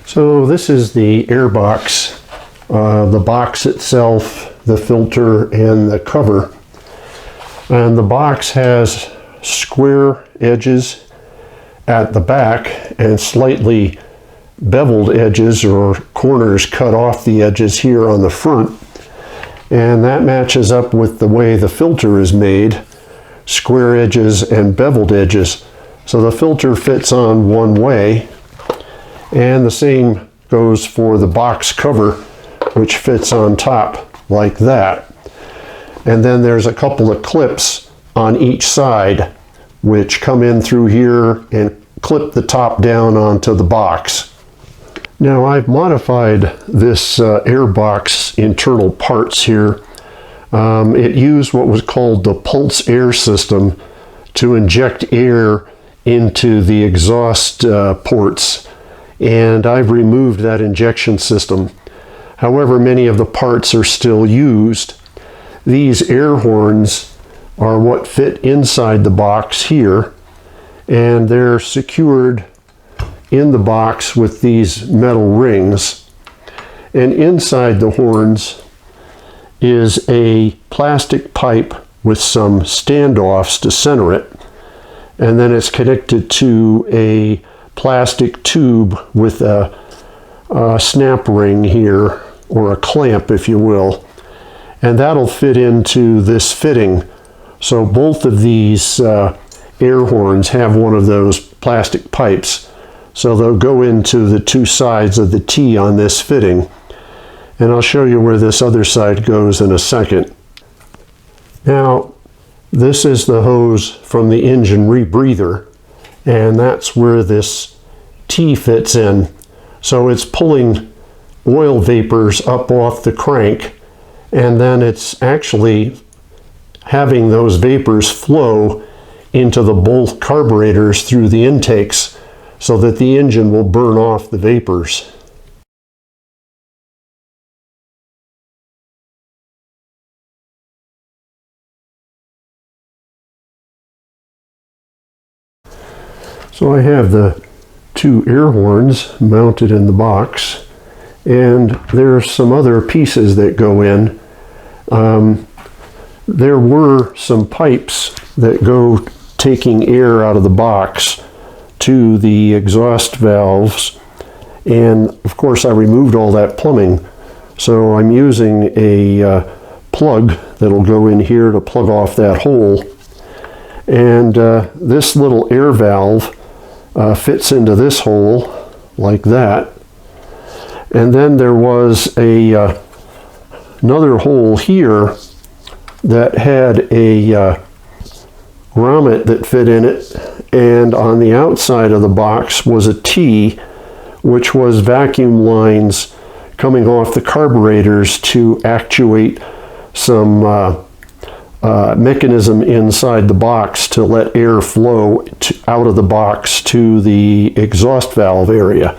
So this is the air box, the box itself, the filter, and the cover. And the box has square edges at the back and slightly beveled edges or corners cut off the edges here on the front. And that matches up with the way the filter is made, square edges and beveled edges. So the filter fits on one way, and the same goes for the box cover, which fits on top like that. And then there's a couple of clips on each side which come in through here and clip the top down onto the box. Now I've modified this airbox internal parts here. It used what was called the pulse air system to inject air into the exhaust ports, and I've removed that injection system. However, many of the parts are still used. These air horns are what fit inside the box here, and they're secured in the box with these metal rings. And inside the horns is a plastic pipe with some standoffs to center it, and then it's connected to a plastic tube with a snap ring here, or a clamp if you will, and that'll fit into this fitting. So both of these air horns have one of those plastic pipes, so they'll go into the two sides of the T on this fitting, and I'll show you where this other side goes in a second. Now this is the hose from the engine rebreather, and that's where this T fits in. So it's pulling oil vapors up off the crank, and then it's actually having those vapors flow into the both carburetors through the intakes so that the engine will burn off the vapors. So I have the two air horns mounted in the box, and there's some other pieces that go in. There were some pipes that go taking air out of the box to the exhaust valves, and of course I removed all that plumbing, so I'm using a plug that'll go in here to plug off that hole. And this little air valve fits into this hole like that, and then there was another hole here that had a grommet that fit in it, and on the outside of the box was a T, which was vacuum lines coming off the carburetors to actuate some mechanism inside the box to let air flow out of the box to the exhaust valve area.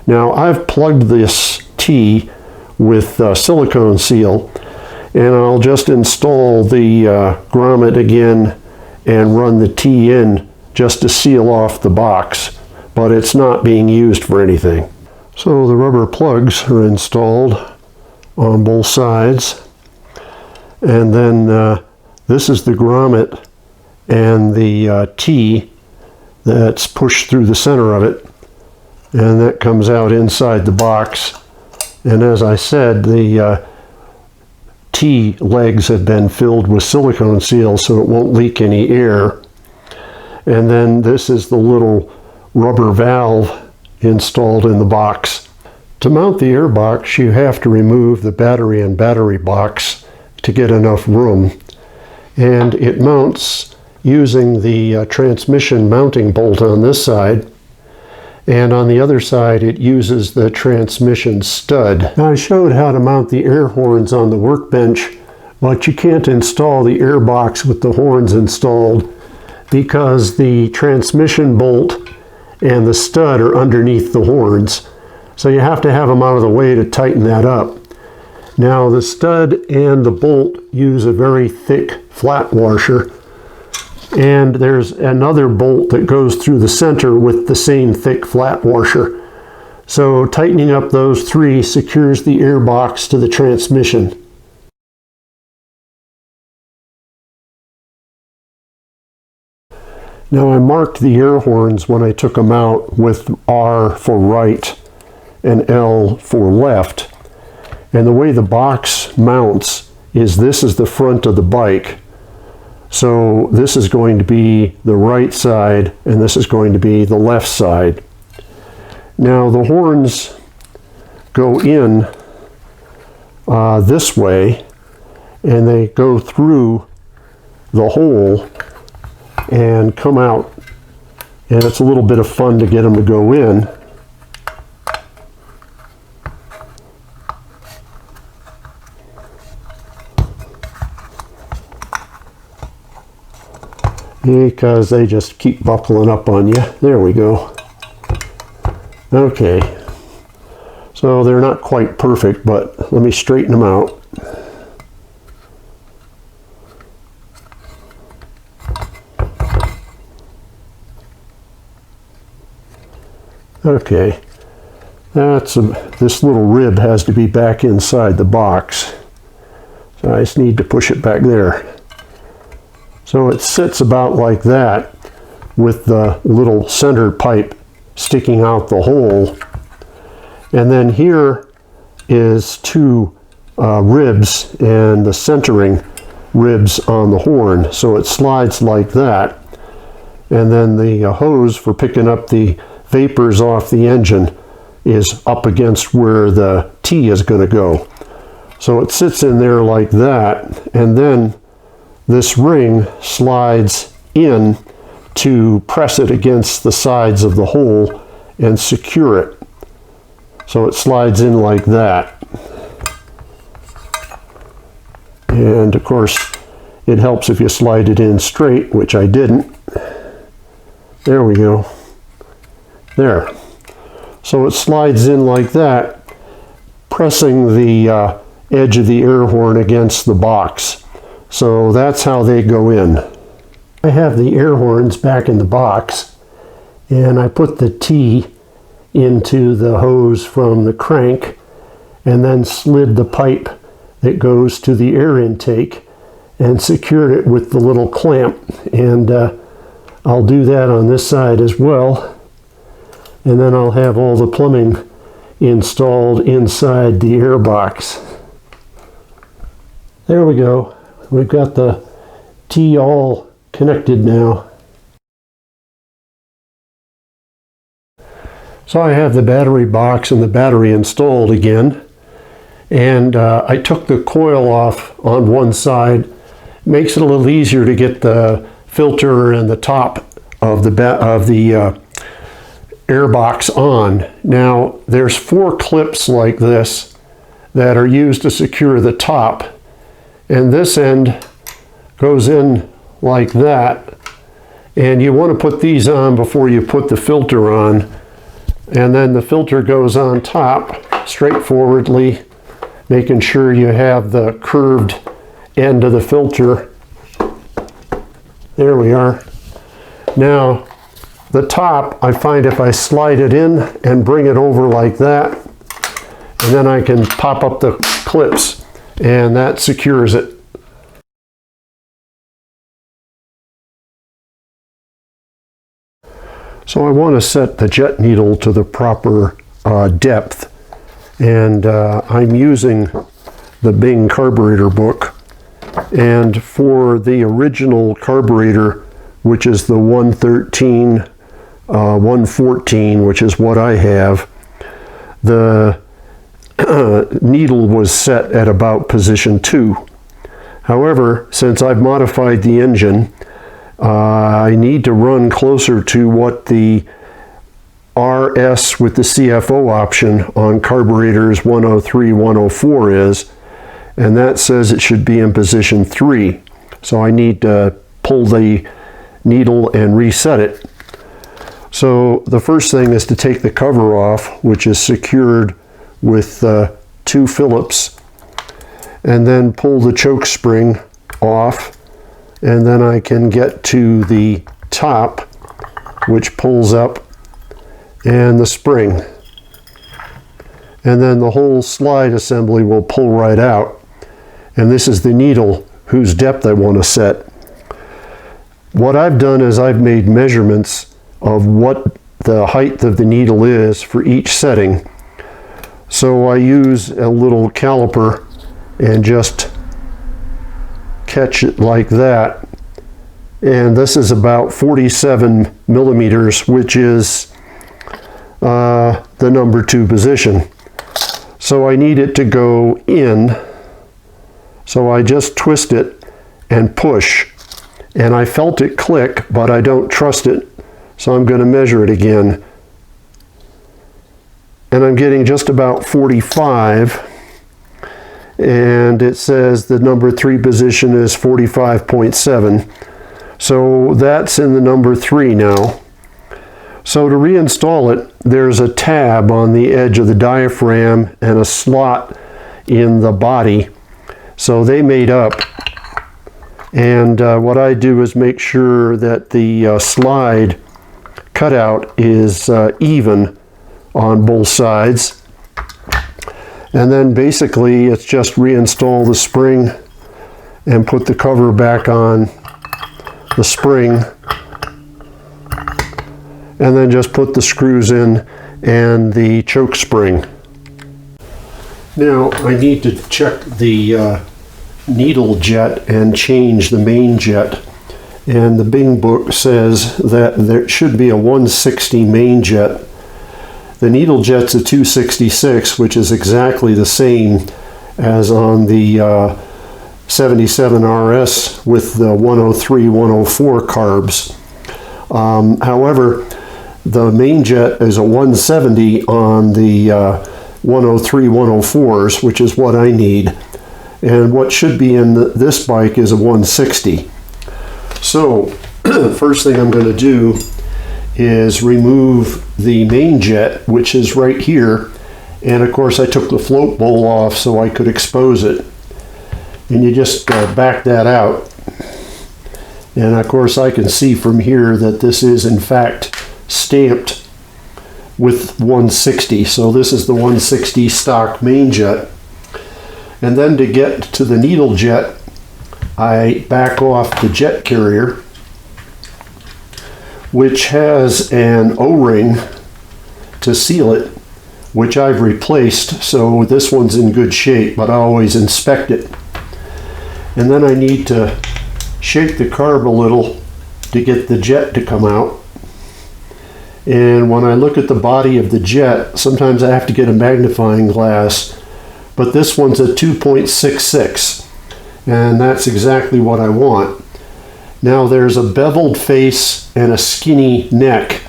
Now I've plugged this T with silicone seal, and I'll just install the grommet again and run the T in just to seal off the box, but it's not being used for anything. So the rubber plugs are installed on both sides, and then this is the grommet and the T that's pushed through the center of it, and that comes out inside the box. And as I said, the T legs have been filled with silicone seal so it won't leak any air. And then this is the little rubber valve installed in the box. To mount the air box, you have to remove the battery and battery box to get enough room. And it mounts using the transmission mounting bolt on this side, and on the other side it uses the transmission stud. Now I showed how to mount the air horns on the workbench, but you can't install the air box with the horns installed because the transmission bolt and the stud are underneath the horns. So you have to have them out of the way to tighten that up. Now the stud and the bolt use a very thick flat washer, and there's another bolt that goes through the center with the same thick flat washer. So tightening up those 3 secures the air box to the transmission. Now I marked the air horns when I took them out with R for right and L for left. And the way the box mounts is this is the front of the bike. So this is going to be the right side and this is going to be the left side. Now the horns go in this way and they go through the hole and come out, and it's a little bit of fun to get them to go in. Because they just keep buckling up on you. There we go. Okay, so they're not quite perfect, but let me straighten them out. Okay, this little rib has to be back inside the box. So I just need to push it back there. So it sits about like that with the little center pipe sticking out the hole. And then here is 2 ribs and the centering ribs on the horn. So it slides like that. And then the hose for picking up the vapors off the engine is up against where the T is going to go. So it sits in there like that, and then this ring slides in to press it against the sides of the hole and secure it. So it slides in like that. And of course it helps if you slide it in straight, which I didn't. There we go. There. So it slides in like that, pressing the edge of the air horn against the box. So that's how they go in. I have the air horns back in the box, and I put the T into the hose from the crank and then slid the pipe that goes to the air intake and secured it with the little clamp. And I'll do that on this side as well. And then I'll have all the plumbing installed inside the air box. There we go. We've got the T all connected now. So I have the battery box and the battery installed again. And I took the coil off on one side. Makes it a little easier to get the filter and the top of the air box on. Now there's 4 clips like this that are used to secure the top, and this end goes in like that, and you want to put these on before you put the filter on, and then the filter goes on top straightforwardly, making sure you have the curved end of the filter. There we are. Now the top, I find if I slide it in and bring it over like that, and then I can pop up the clips, and that secures it. So I want to set the jet needle to the proper depth, and I'm using the Bing carburetor book, and for the original carburetor, which is the 113 114, which is what I have, the needle was set at about position 2. However, since I've modified the engine, I need to run closer to what the RS with the CFO option on carburetors 103, 104 is, and that says it should be in position 3. So I need to pull the needle and reset it. So the first thing is to take the cover off, which is secured with 2 Phillips, and then pull the choke spring off, and then I can get to the top, which pulls up, and the spring. and then the whole slide assembly will pull right out. And this is the needle whose depth I want to set. What I've done is I've made measurements of what the height of the needle is for each setting. So I use a little caliper and just catch it like that. And this is about 47 millimeters, which is the number 2 position. So I need it to go in. So I just twist it and push. And I felt it click, but I don't trust it. So I'm going to measure it again. And I'm getting just about 45. And it says the number 3 position is 45.7. So that's in the number 3 now. So to reinstall it, there's a tab on the edge of the diaphragm and a slot in the body. So they made up. And what I do is make sure that the slide cutout is even on both sides. And then basically it's just reinstall the spring and put the cover back on the spring, and then just put the screws in and the choke spring. Now I need to check the needle jet and change the main jet. And the Bing book says that there should be a 160 main jet. The needle jet's a 266, which is exactly the same as on the 77 RS with the 103, 104 carbs. However, the main jet is a 170 on the 103, 104s, which is what I need. And what should be in this bike is a 160. So, first thing I'm going to do is remove the main jet, which is right here. And of course I took the float bowl off so I could expose it. And you just back that out. And of course I can see from here that this is in fact stamped with 160. So this is the 160 stock main jet. And then to get to the needle jet, I back off the jet carrier, which has an O-ring to seal it, which I've replaced. So this one's in good shape, but I always inspect it. And then I need to shake the carb a little to get the jet to come out. And when I look at the body of the jet, sometimes I have to get a magnifying glass, but this one's a 2.66, and that's exactly what I want. Now there's a beveled face and a skinny neck,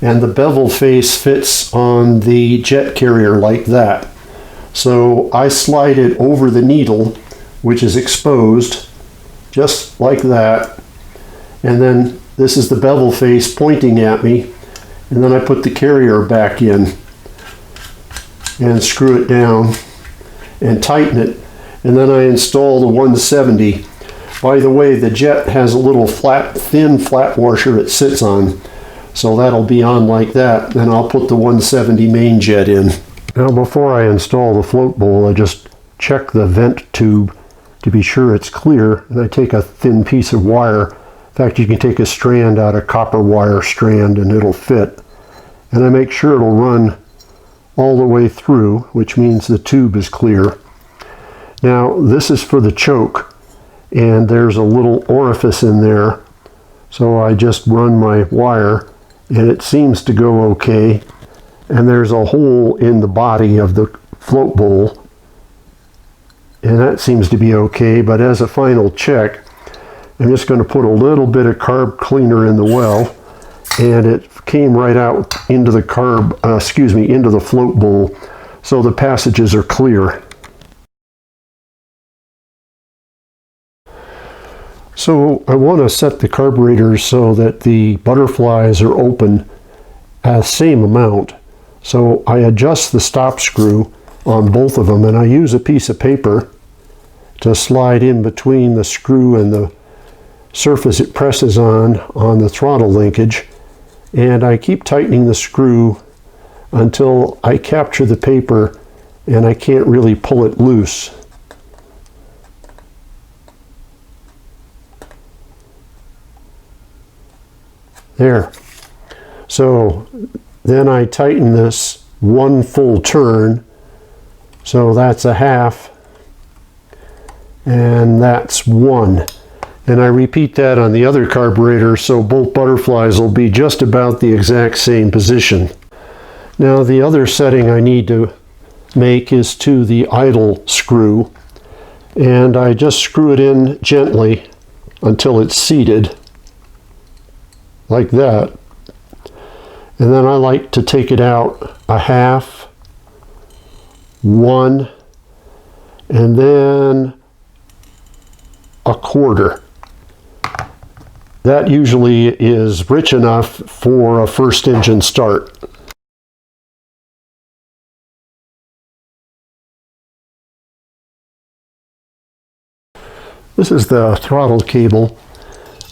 and the beveled face fits on the jet carrier like that. So I slide it over the needle, which is exposed, just like that. And then this is the bevel face pointing at me. And then I put the carrier back in and screw it down and tighten it. And then I install the 170. By the way, the jet has a little thin flat washer it sits on. So that'll be on like that. Then I'll put the 170 main jet in. Now before I install the float bowl, I just check the vent tube to be sure it's clear. And I take a thin piece of wire. In fact, you can take a strand out of copper wire strand and it'll fit. And I make sure it'll run all the way through, which means the tube is clear. Now this is for the choke, and there's a little orifice in there. So I just run my wire and it seems to go okay. And there's a hole in the body of the float bowl, and that seems to be okay. But as a final check, I'm just going to put a little bit of carb cleaner in the well, and it came right out into the into the float bowl, so the passages are clear. So I want to set the carburetors so that the butterflies are open at the same amount. So I adjust the stop screw on both of them, and I use a piece of paper to slide in between the screw and the surface it presses on the throttle linkage. And I keep tightening the screw until I capture the paper and I can't really pull it loose. There. So then I tighten this one full turn, so that's a half, and that's one. And I repeat that on the other carburetor, so both butterflies will be just about the exact same position. Now the other setting I need to make is to the idle screw, and I just screw it in gently until it's seated, like that. And then I like to take it out a half, one, and then a quarter. That usually is rich enough for a first engine start. This is the throttle cable,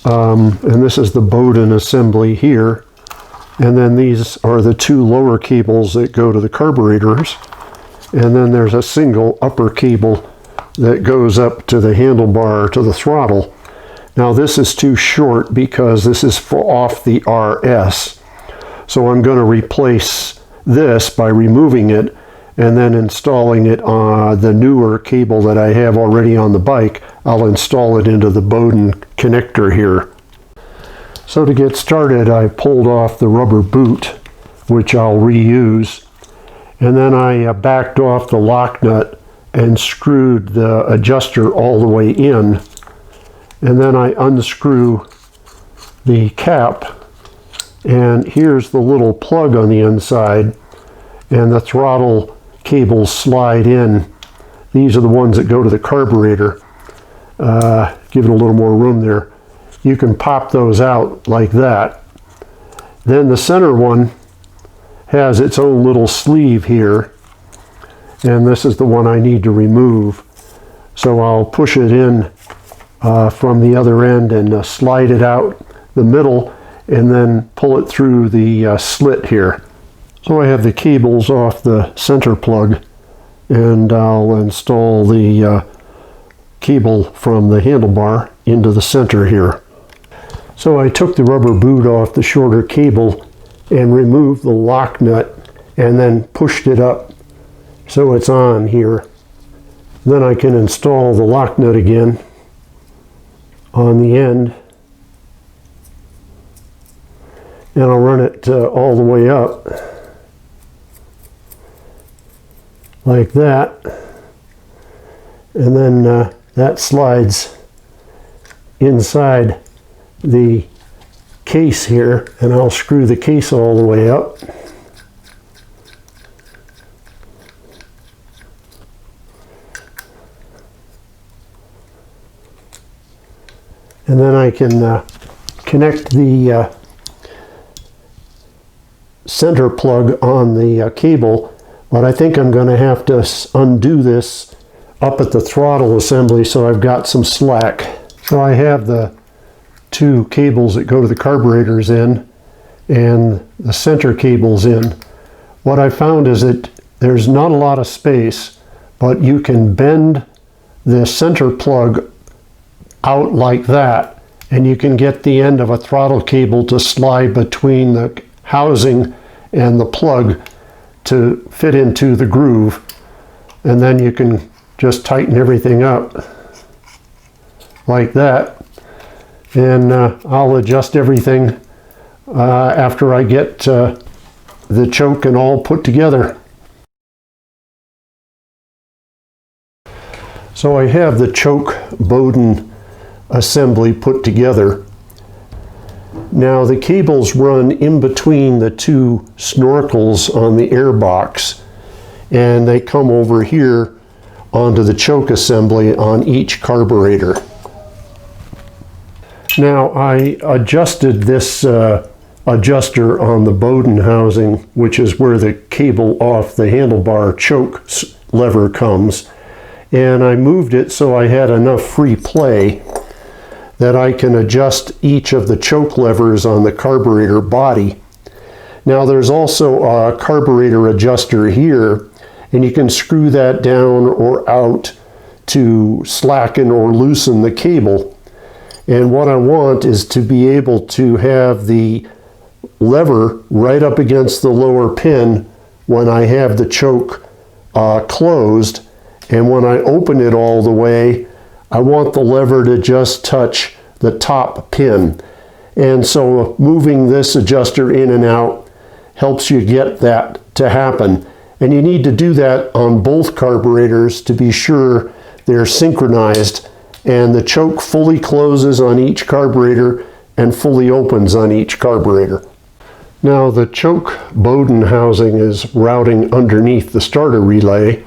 and this is the Bowden assembly here. And then these are the two lower cables that go to the carburetors. And then there's a single upper cable that goes up to the handlebar to the throttle. Now this is too short because this is off the RS. So I'm going to replace this by removing it and then installing it on the newer cable that I have already on the bike. I'll install it into the Bowden connector here. So to get started, I pulled off the rubber boot, which I'll reuse, and then I backed off the lock nut and screwed the adjuster all the way in, and then I unscrew the cap, and here's the little plug on the inside, and the throttle cables slide in. These are the ones that go to the carburetor. Give it a little more room there. You can pop those out like that. Then the center one has its own little sleeve here, and this is the one I need to remove. So I'll push it in from the other end and slide it out the middle and then pull it through the slit here. So I have the cables off the center plug, and I'll install the cable from the handlebar into the center here. So I took the rubber boot off the shorter cable and removed the lock nut and then pushed it up so it's on here. Then I can install the lock nut again on the end, and I'll run it all the way up like that, and then that slides inside the case here, and I'll screw the case all the way up. And then I can connect the center plug on the cable, but I think I'm going to have to undo this up at the throttle assembly, so I've got some slack. So I have the two cables that go to the carburetors in and the center cables in. What I found is that there's not a lot of space, but you can bend the center plug out like that, and you can get the end of a throttle cable to slide between the housing and the plug to fit into the groove, and then you can just tighten everything up like that. And I'll adjust everything after I get the choke and all put together. So I have the choke Bowden assembly put together. Now the cables run in between the two snorkels on the airbox, and they come over here onto the choke assembly on each carburetor. Now I adjusted this adjuster on the Bowden housing, which is where the cable off the handlebar choke lever comes, and I moved it so I had enough free play that I can adjust each of the choke levers on the carburetor body. Now there's also a carburetor adjuster here, and you can screw that down or out to slacken or loosen the cable. And what I want is to be able to have the lever right up against the lower pin when I have the choke closed, and when I open it all the way, I want the lever to just touch the top pin. And so moving this adjuster in and out helps you get that to happen. And you need to do that on both carburetors to be sure they're synchronized and the choke fully closes on each carburetor and fully opens on each carburetor. Now the choke Bowden housing is routing underneath the starter relay,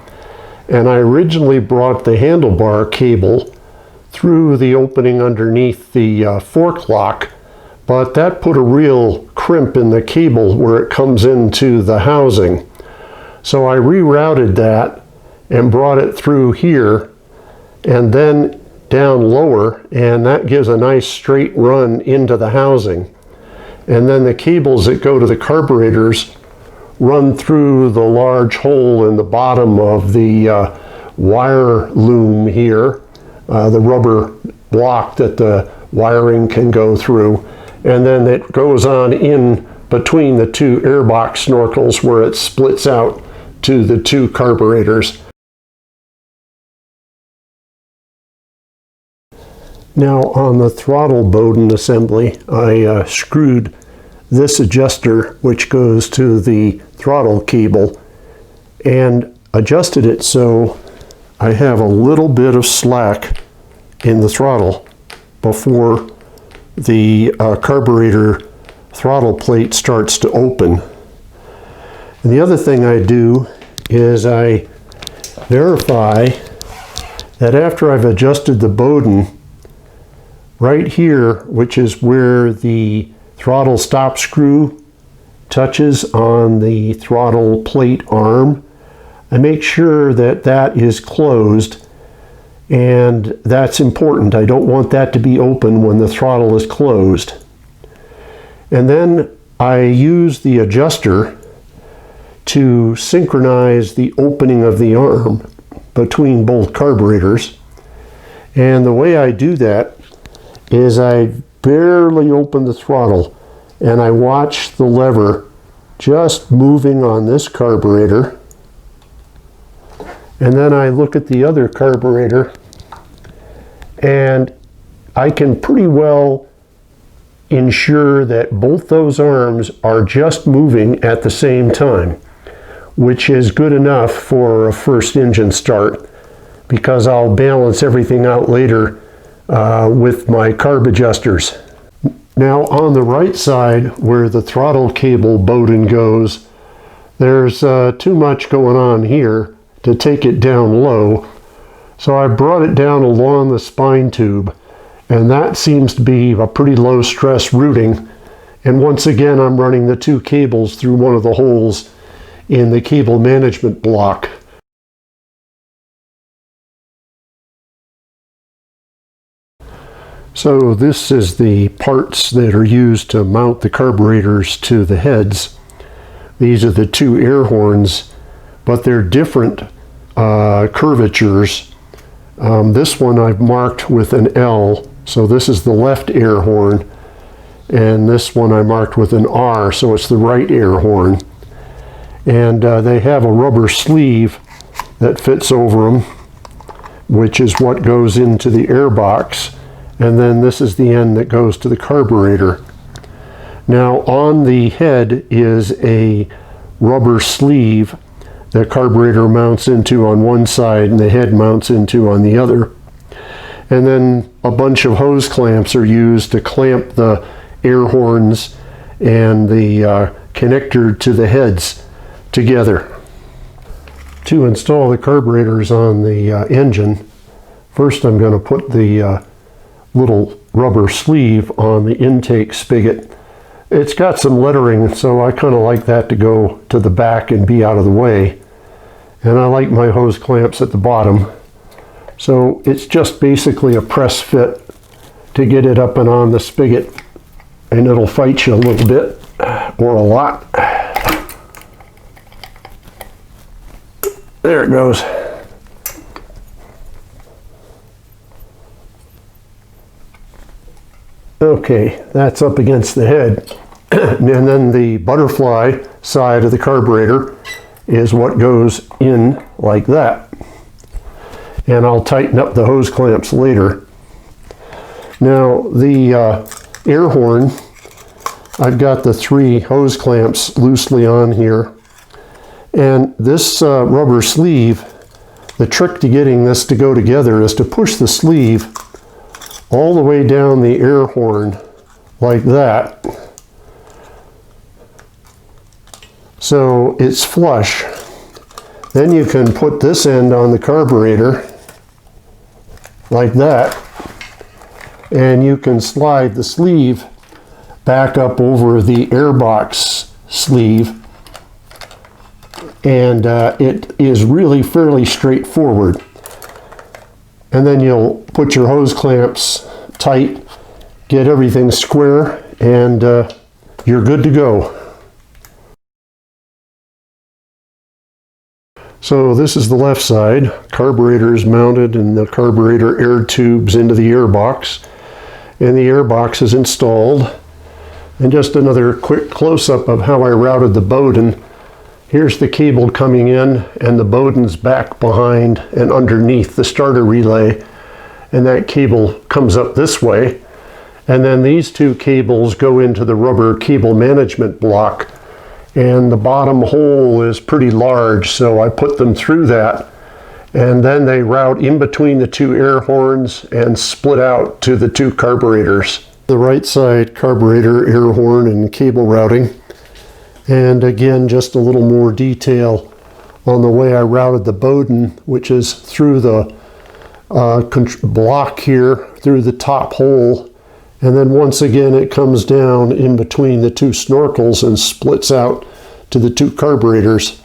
and I originally brought the handlebar cable through the opening underneath the fork lock, but that put a real crimp in the cable where it comes into the housing. So I rerouted that and brought it through here and then down lower, and that gives a nice straight run into the housing. And then the cables that go to the carburetors run through the large hole in the bottom of the wire loom here, the rubber block that the wiring can go through, and then it goes on in between the two airbox snorkels where it splits out to the two carburetors. Now on the throttle Bowden assembly, I screwed this adjuster, which goes to the throttle cable, and adjusted it so I have a little bit of slack in the throttle before the carburetor throttle plate starts to open. And the other thing I do is I verify that after I've adjusted the Bowden, right here, which is where the throttle stop screw touches on the throttle plate arm, I make sure that that is closed, and that's important. I don't want that to be open when the throttle is closed. And then I use the adjuster to synchronize the opening of the arm between both carburetors. And the way I do that is I barely open the throttle and I watch the lever just moving on this carburetor, and then I look at the other carburetor and I can pretty well ensure that both those arms are just moving at the same time, which is good enough for a first engine start, because I'll balance everything out later with my carb adjusters. Now on the right side where the throttle cable Bowden goes, there's too much going on here to take it down low, so I brought it down along the spine tube, and that seems to be a pretty low stress routing. And once again I'm running the two cables through one of the holes in the cable management block. So this is the parts that are used to mount the carburetors to the heads. These are the two air horns, but they're different curvatures. This one I've marked with an L, so this is the left air horn, and this one I marked with an R, so it's the right air horn. And they have a rubber sleeve that fits over them, which is what goes into the air box. And then this is the end that goes to the carburetor. Now on the head is a rubber sleeve the carburetor mounts into on one side and the head mounts into on the other. And then a bunch of hose clamps are used to clamp the air horns and the connector to the heads together. To install the carburetors on the engine, first I'm going to put the little rubber sleeve on the intake spigot. It's got some lettering, so I kind of like that to go to the back and be out of the way. And I like my hose clamps at the bottom. So it's just basically a press fit to get it up and on the spigot, and it'll fight you a little bit or a lot. There it goes. Okay, that's up against the head. And then the butterfly side of the carburetor is what goes in like that. And I'll tighten up the hose clamps later. Now the air horn, I've got the 3 hose clamps loosely on here. And this rubber sleeve, the trick to getting this to go together is to push the sleeve all the way down the air horn like that. So it's flush. Then you can put this end on the carburetor like that, and you can slide the sleeve back up over the airbox sleeve, and it is really fairly straightforward. And then you'll put your hose clamps tight, get everything square, and you're good to go. So this is the left side. Carburetor is mounted and the carburetor air tubes into the airbox, and the airbox is installed. And just another quick close-up of how I routed the Bowden. Here's the cable coming in, and the Bowden's back behind and underneath the starter relay, and that cable comes up this way. And then these 2 cables go into the rubber cable management block, and the bottom hole is pretty large, so I put them through that, and then they route in between the 2 air horns and split out to the 2 carburetors. The right side carburetor, air horn, and cable routing. And again, just a little more detail on the way I routed the Bowden, which is through the block here, through the top hole, and then once again it comes down in between the 2 snorkels and splits out to the 2 carburetors.